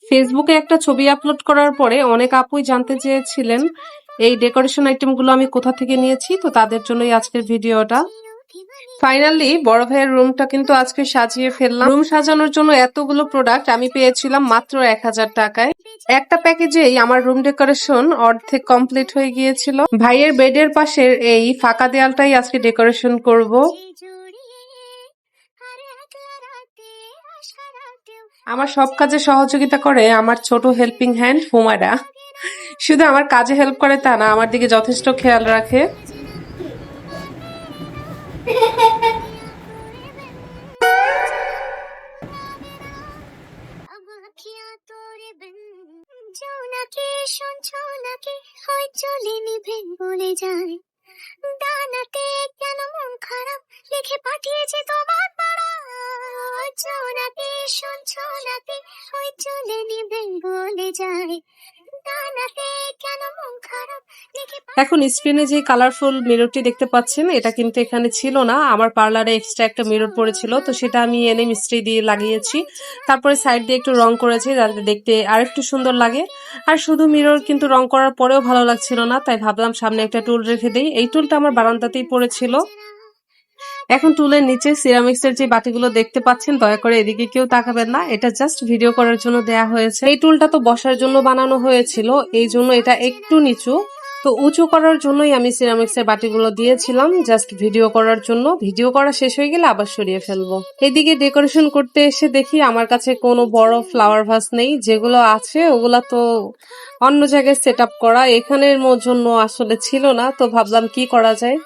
ফেসবুকে একটা ছবি আপলোড করার পরে অনেক আপুই জানতে চেয়েছিলেন এই ডেকোরেশন আইটেমগুলো আমি কোথা থেকে নিয়েছি, তো তাদের জন্যই আজকের ভিডিওটা। ফাইনালি বড় ভাইয়ের রুমটা কিন্তু আজকে সাজিয়ে ফেললাম। রুম সাজানোর জন্য এতগুলো প্রোডাক্ট আমি পেয়েছিলাম মাত্র 1000 টাকায়। একটা প্যাকেজেই আমার রুম ডেকোরেশন অর্ধেক কমপ্লিট হয়ে গিয়েছিল। ভাইয়ের বেডের পাশের এই ফাঁকা দেয়ালটাই আজকে ডেকোরেশন করব। আমার সব কাজে সহযোগিতা করে আমার ছোট হেল্পিং হ্যান্ড হুমায়রা। শুধু আমার কাজে হেল্প করে তা না, আমার দিকে যথেষ্ট খেয়াল রাখে। দানাতে কেন মন খারাপ লিখে পাঠিয়েছে তোমার পাড়া, নাকি শুনছো নাকি ওই চলে নিবে বলে যায়। এখন স্ক্রিনে যে কালারফুল মিররটি দেখতে পাচ্ছেন, এটা কিন্তু এখানে ছিল না, আমার পার্লারে এক্সট্রা একটা মিরর পড়েছিল, তো সেটা আমি এনে মিস্ত্রি দিয়ে লাগিয়েছি। তারপরে সাইড দিয়ে একটু রং করেছি যাতে দেখতে আরেকটু সুন্দর লাগে। আর শুধু মিরর কিন্তু রং করার পরেও ভালো লাগছিল না, তাই ভাবলাম সামনে একটা টুল রেখে দিই। এই টুলটা আমার বারান্দাতেই পড়েছিল। এখন টুলের নিচে সিরামিক্সের যে বাটিগুলো দেখতে পাচ্ছেন, দয়া করে এদিকে কেউ তাকাবেন না, এটা জাস্ট ভিডিও করার জন্য দেয়া হয়েছে। এই টুলটা তো বসার জন্য বানানো হয়েছিল, এই জন্য এটা একটু নিচু, তো উঁচু করার জন্যই আমি সিরামিক্সের বাটিগুলো দিয়েছিলাম জাস্ট ভিডিও করার জন্য। ভিডিও করা শেষ হয়ে গেলে আবার সরিয়ে ফেলবো। এদিকে ডেকোরেশন করতে এসে দেখি আমার কাছে কোনো বড় ফ্লাওয়ার ভাস নেই, যেগুলো আছে ওগুলা তো অন্য জায়গায় সেট আপ করা, এখানের জন্য আসলে ছিল না, তো ভাবলাম কি করা যায়।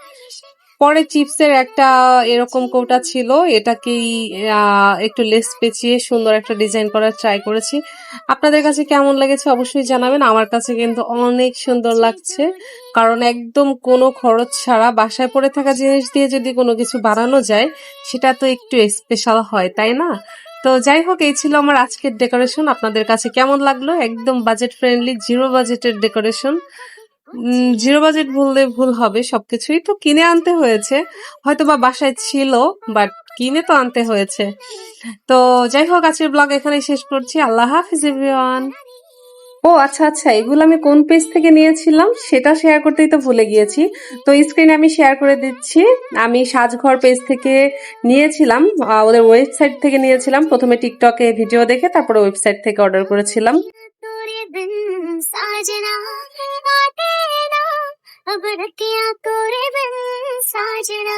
পরে চিপসের একটা এরকম কৌটা ছিল, এটাকেই একটু লেস পেঁচিয়ে সুন্দর একটা ডিজাইন করার ট্রাই করেছি। আপনাদের কাছে কেমন লেগেছে অবশ্যই জানাবেন। আমার কাছে কিন্তু অনেক সুন্দর লাগছে, কারণ একদম কোনো খরচ ছাড়া বাসায় পড়ে থাকা জিনিস দিয়ে যদি কোনো কিছু বানানো যায়, সেটা তো একটু স্পেশাল হয়, তাই না? তো যাই হোক, এই ছিল আমার আজকের ডেকোরেশন। আপনাদের কাছে কেমন লাগলো? একদম বাজেট ফ্রেন্ডলি, জিরো বাজেটের ডেকোরেশন। জিরো বাজেট বললে ভুল হবে, সবকিছুই তো কিনে আনতে হয়েছে, হয়তো বা বাসায় ছিল বাট কিনে তো আনতে হয়েছে। তো যাই হোক, আজকের ব্লগ এখানেই শেষ করছি। আল্লাহ হাফিজ এভরিওয়ান। ও আচ্ছা আচ্ছা, এগুলো আমি কোন পেজ থেকে নিয়েছিলাম সেটা শেয়ার করতেই তো ভুলে গিয়েছি। তো স্ক্রিনে আমি শেয়ার করে দিচ্ছি। আমি সাজঘর পেজ থেকে নিয়েছিলাম, ওদের ওয়েবসাইট থেকে নিয়েছিলাম। প্রথমে টিকটকে ভিডিও দেখে তারপরে ওয়েবসাইট থেকে অর্ডার করেছিলাম। अब रतियां तोरे बिन साजना।